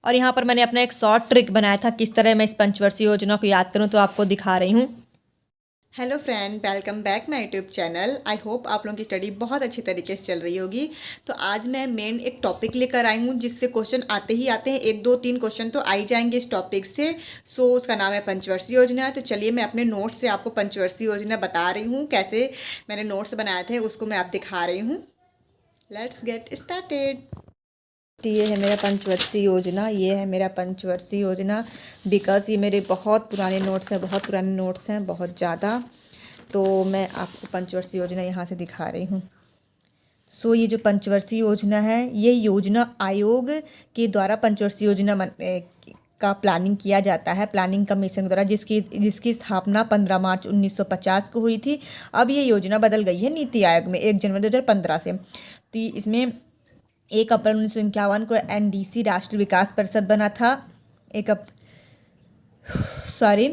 और यहाँ पर मैंने अपना एक शॉर्ट ट्रिक बनाया था किस तरह मैं इस पंचवर्षीय योजना को याद करूँ, तो आपको दिखा रही हूँ। Hello friend, welcome back my YouTube channel. I hope आप लोगों की स्टडी बहुत अच्छी तरीके से चल रही होगी। तो आज मैं मेन एक टॉपिक लेकर आई हूँ जिससे क्वेश्चन आते ही आते हैं, 1 2 3 क्वेश्चन तो आ ही जाएंगे इस टॉपिक से। उसका नाम है पंचवर्षीय योजना। तो चलिए मैं अपने नोट्स से आपको पंचवर्षीय योजना बता रही हूँ, कैसे मैंने नोट्स बनाए थे उसको मैं आप दिखा रही हूँ। Let's get started. ये है मेरा पंचवर्षीय योजना, ये है मेरा पंचवर्षीय योजना। बिकॉज ये मेरे बहुत पुराने नोट्स हैं, बहुत पुराने नोट्स हैं, बहुत ज़्यादा। तो मैं आपको पंचवर्षीय योजना यहाँ से दिखा रही हूँ। ये जो पंचवर्षीय योजना है, ये योजना आयोग के द्वारा पंचवर्षीय योजना का प्लानिंग किया जाता है, प्लानिंग कमीशन के द्वारा, जिसकी स्थापना 15 मार्च 1950 को हुई थी। अब ये योजना बदल गई है नीति आयोग में 1 जनवरी 2015 से। तो इसमें 1 अप्रैल 1951 को एनडीसी राष्ट्रीय विकास परिषद बना था। एक अप सॉरी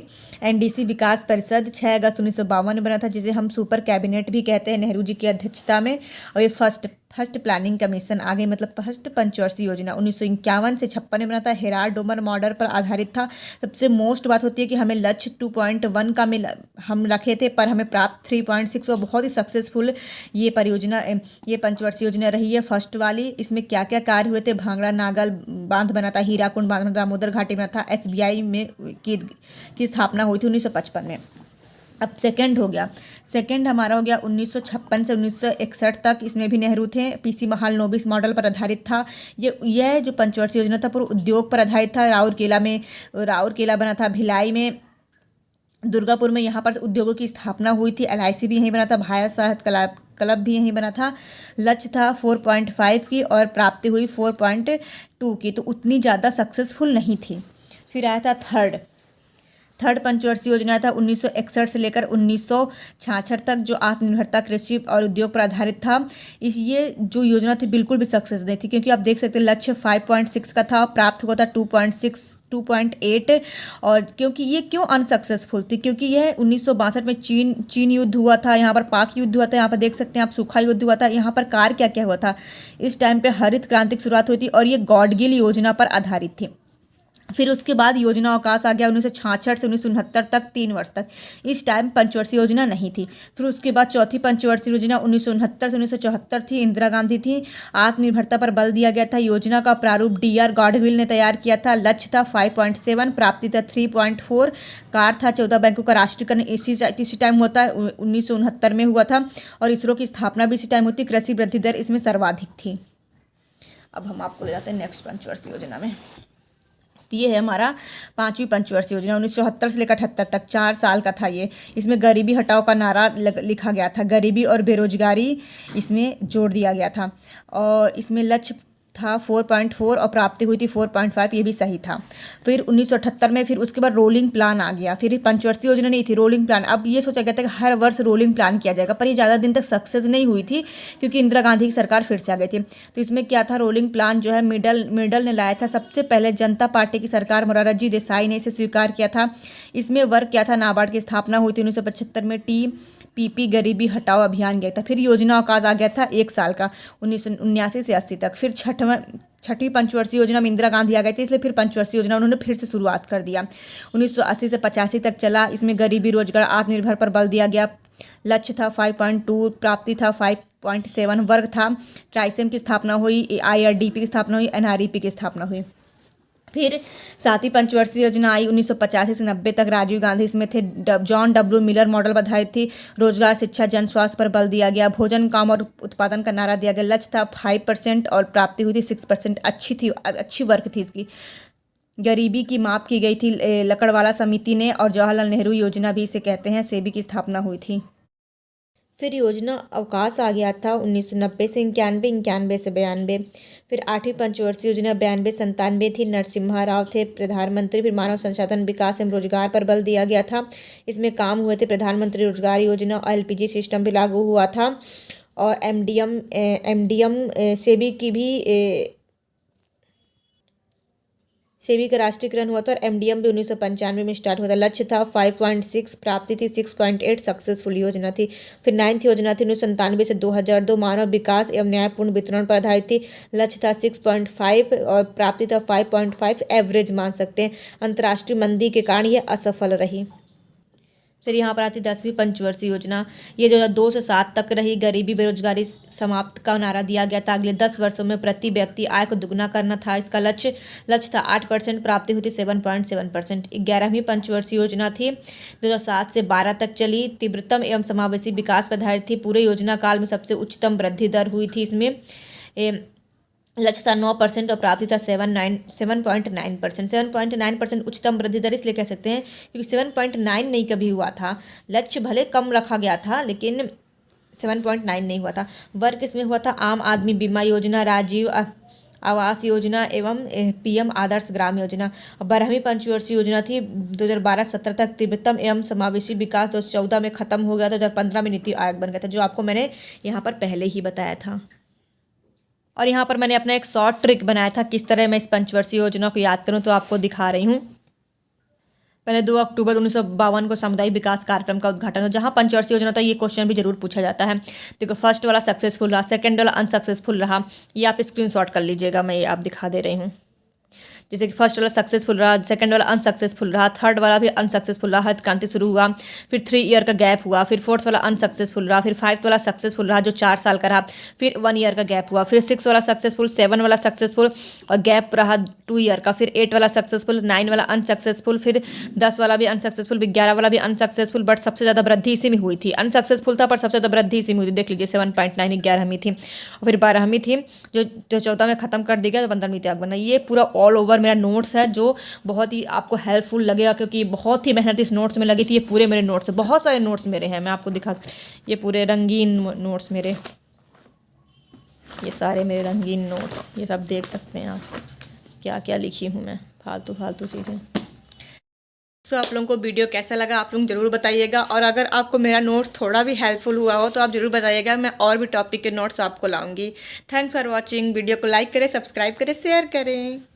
एनडीसी विकास परिषद 6 अगस्त 1952 में बना था, जिसे हम सुपर कैबिनेट भी कहते हैं, नेहरू जी की अध्यक्षता में। और ये फर्स्ट प्लानिंग कमीशन आ गई, मतलब फर्स्ट पंचवर्षीय योजना 1951 से 56 में बना था। हेराल्ड डोमर मॉडल पर आधारित था। सबसे मोस्ट बात होती है कि हमें लक्ष्य 2.1 का हम रखे थे, पर हमें प्राप्त 3.6, और बहुत ही सक्सेसफुल ये परियोजना, ये पंचवर्षीय योजना रही है फर्स्ट वाली। इसमें क्या क्या कार्य हुए थे? भांगड़ा नागल बांध बना था, हीराकुंड बांध बना था, दामोदर घाटी बना था, एसबीआई में की स्थापना हुई थी 1955 में। अब सेकंड हो गया, सेकंड हमारा हो गया 1956 से 1961 तक। इसमें भी नेहरू थे। पीसी महाल नोबिस मॉडल पर आधारित था। यह जो पंचवर्षीय योजना था पूरा उद्योग पर आधारित था। राउरकेला बना था, भिलाई में, दुर्गापुर में, यहाँ पर उद्योगों की स्थापना हुई थी। एलआईसी भी यहीं बना था, भारत साहित्य क्लब भी यहीं बना था। लक्ष्य था 4.5 की और प्राप्ति हुई 4.2 की, तो उतनी ज़्यादा सक्सेसफुल नहीं थी। फिर आया था थर्ड पंचवर्षीय योजना था 1961 से लेकर 1966 तक, जो आत्मनिर्भरता कृषि और उद्योग पर आधारित था। ये जो योजना थी बिल्कुल भी सक्सेस नहीं थी, क्योंकि आप देख सकते हैं लक्ष्य 5.6 का था, प्राप्त हुआ था 2.8। और क्योंकि ये क्यों अनसक्सेसफुल थी? क्योंकि यह 1962 में चीन युद्ध हुआ था, यहाँ पर पाक युद्ध हुआ था, यहाँ पर देख सकते हैं आप सूखा युद्ध हुआ था। यहाँ पर कार्य क्या क्या हुआ था? इस टाइम पे हरित क्रांति की शुरुआत हुई थी, और ये गॉडगिल योजना पर आधारित थी। फिर उसके बाद योजना अवकाश आ गया 1966 से 1969 तक, 3 वर्ष तक। इस टाइम पंचवर्षीय योजना नहीं थी। फिर उसके बाद चौथी पंचवर्षीय योजना 1969 से 1974 थी, इंदिरा गांधी थी। आत्मनिर्भरता पर बल दिया गया था। योजना का प्रारूप डीआर गॉडविल ने तैयार किया था। लक्ष्य था 5.7, प्राप्ति था 3.4। कार्य था 14 बैंकों का राष्ट्रीयकरण इसी टाइम हुआ था, 1969 में हुआ था। और इसरो की स्थापना भी इसी टाइम होती। कृषि वृद्धि दर इसमें सर्वाधिक थी। अब हम आपको ले जाते हैं नेक्स्ट पंचवर्षीय योजना में। ये है हमारा 5वीं पंचवर्षीय योजना 1974 से लेकर 78 तक, 4 साल का था ये। इसमें गरीबी हटाओ का नारा लिखा गया था। गरीबी और बेरोजगारी इसमें जोड़ दिया गया था। और इसमें लक्ष्य था 4.4 और प्राप्ति हुई थी 4.5, ये भी सही था। फिर 1978 में फिर उसके बाद रोलिंग प्लान आ गया। फिर पंचवर्षीय योजना नहीं थी, रोलिंग प्लान। अब ये सोचा गया था कि हर वर्ष रोलिंग प्लान किया जाएगा, पर ये ज़्यादा दिन तक सक्सेस नहीं हुई थी, क्योंकि इंदिरा गांधी की सरकार फिर से आ गई थी। तो इसमें क्या था? रोलिंग प्लान जो है मिडल ने लाया था। सबसे पहले जनता पार्टी की सरकार मोरारजी देसाई ने इसे स्वीकार किया था। इसमें वर्क क्या था? नाबार्ड की स्थापना हुई थी 1975 में। पीपी गरीबी हटाओ अभियान गया था। फिर योजना अवकाश आ गया था 1 साल का 1979 से 80 तक। फिर छठवीं पंचवर्षीय योजना में इंदिरा गांधी आ गई थी, इसलिए फिर पंचवर्षीय योजना उन्होंने फिर से शुरुआत कर दिया। 1980 से 85 तक चला। इसमें गरीबी, रोजगार, आत्मनिर्भर पर बल दिया गया। लक्ष्य था 5.2, प्राप्ति था 5.7। वर्ग था ट्राइसेम की स्थापना हुई, आईआरडीपी की स्थापना हुई, एनआरईपी की स्थापना हुई। फिर 7वीं पंचवर्षीय योजना आई 1985 से 90 तक। राजीव गांधी इसमें थे। जॉन डब्ल्यू मिलर मॉडल पर आधारित थी। रोजगार, शिक्षा, जन स्वास्थ्य पर बल दिया गया। भोजन, काम और उत्पादन का नारा दिया गया। लक्ष्य था 5% और प्राप्ति हुई थी 6%। अच्छी थी, अच्छी वर्क थी इसकी। गरीबी की माप की गई थी लकड़वाला समिति ने, और जवाहरलाल नेहरू योजना भी इसे कहते हैं, सेबी की स्थापना हुई थी। फिर योजना अवकाश आ गया था 1990 से 91, 91 से 92। फिर 8वीं पंचवर्षीय योजना 92 से 97 थी। नरसिम्हा राव थे प्रधानमंत्री। फिर मानव संसाधन विकास एवं रोजगार पर बल दिया गया था। इसमें काम हुए थे प्रधानमंत्री रोजगार योजना, और एलपीजी सिस्टम भी लागू हुआ था। और एमडीएम सेबी की भी सेबी का राष्ट्रीयकरण हुआ था और एमडीएम भी 1995 में स्टार्ट हुआ था। लक्ष्य था 5.6, प्राप्ति थी 6.8, सक्सेसफुल योजना थी। फिर 9th योजना थी 1997 से 2002, मानव विकास एवं न्यायपूर्ण वितरण पर आधारित थी। लक्ष्य था 6.5 और प्राप्ति था 5.5, एवरेज मान सकते हैं। अंतर्राष्ट्रीय मंदी के कारण यह असफल रही। फिर यहाँ पर आती 10वीं पंचवर्षीय योजना। ये 2002 से 7 तक रही। गरीबी बेरोजगारी समाप्त का नारा दिया गया था। अगले 10 वर्षों में प्रति व्यक्ति आय को दुगना करना था इसका लक्ष्य था 8%, प्राप्ति हुई थी 7.7%। 11वीं पंचवर्षीय योजना थी 2007 से 12 तक चली। तीव्रतम एवं समावेशी विकास पर आधारित थी। पूरे योजना काल में सबसे उच्चतम वृद्धि दर हुई थी इसमें। लक्ष्य था 9% और प्राप्ति था 7.9%। 7.9% उच्चतम वृद्धि दर इसलिए कह सकते हैं क्योंकि 7.9 नहीं कभी हुआ था। लक्ष्य भले कम रखा गया था लेकिन 7.9 नहीं हुआ था। वर्ग इसमें हुआ था आम आदमी बीमा योजना, राजीव आवास योजना एवं पीएम आदर्श ग्राम योजना। 12वीं पंचवर्षीय योजना थी 2012-17 तक। तीव्रतम एवं समावेशी विकास 2014 में खत्म हो गया था। 2015 में नीति आयोग बन गया था, जो आपको मैंने यहाँ पर पहले ही बताया था। और यहाँ पर मैंने अपना एक शॉर्ट ट्रिक बनाया था किस तरह मैं इस पंचवर्षीय योजना को याद करूँ, तो आपको दिखा रही हूँ। पहले 2 अक्टूबर 1952 को सामुदायिक विकास कार्यक्रम का उद्घाटन हो। जहाँ पंचवर्षीय योजना था ये क्वेश्चन भी जरूर पूछा जाता है। देखो, फर्स्ट वाला सक्सेसफुल रहा, सेकंड वाला अनसक्सेसफुल रहा। ये आप स्क्रीनशॉट कर लीजिएगा, मैं ये आप दिखा दे रही हूँ। जैसे कि फर्स्ट वाला सक्सेसफुल रहा, सेकंड वाला अनसक्सेसफुल रहा, थर्ड वाला भी अनसक्सेसफुल रहा, हरित क्रांति शुरू हुआ, फिर 3 ईयर का गैप हुआ, फिर फोर्थ वाला अनसक्सेसफुल रहा, फिर 5th वाला सक्सेसफुल रहा जो 4 साल का रहा, फिर 1 ईयर का गैप हुआ, फिर 6 वाला सक्सेसफुल, 7 वाला सक्सेसफुल और गैप रहा 2 ईयर का, फिर 8 वाला सक्सेसफुल, 9 वाला अनसक्सेसफुल, फिर 10 वाला भी अनसक्सेसफुल, 11 वाला भी अनसक्सेसफुल। बट सबसे ज़्यादा वृद्धि इसी में हुई थी। अनसक्सेसफुल था पर सबसे ज़्यादा वृद्धि इसी में हुई थी। देख लीजिए 7.9 11वीं थी, और फिर 12वीं थी जो 14 में ख़त्म कर दी गया, 15वीं त्याग बना। ये पूरा ऑल ओवर मेरा नोट्स है जो बहुत ही आपको हेल्पफुल लगेगा क्योंकि बहुत ही मेहनत इस नोट्स में लगी थी। ये पूरे मेरे नोट्स है, बहुत सारे नोट्स मेरे हैं, मैं आपको दिखा, ये पूरे रंगीन नोट्स मेरे, ये सारे मेरे रंगीन नोट्स, ये सब देख सकते हैं आप क्या क्या लिखी हूँ मैं, फालतू फालतू चीज़ें। सो आप लोगों को वीडियो कैसा लगा आप लोग ज़रूर बताइएगा, और अगर आपको मेरा नोट्स थोड़ा भी हेल्पफुल हुआ हो तो आप ज़रूर बताइएगा, मैं और भी टॉपिक के नोट्स आपको लाऊंगी। Thanks for watching. वीडियो को लाइक करें, सब्सक्राइब करें, शेयर करें।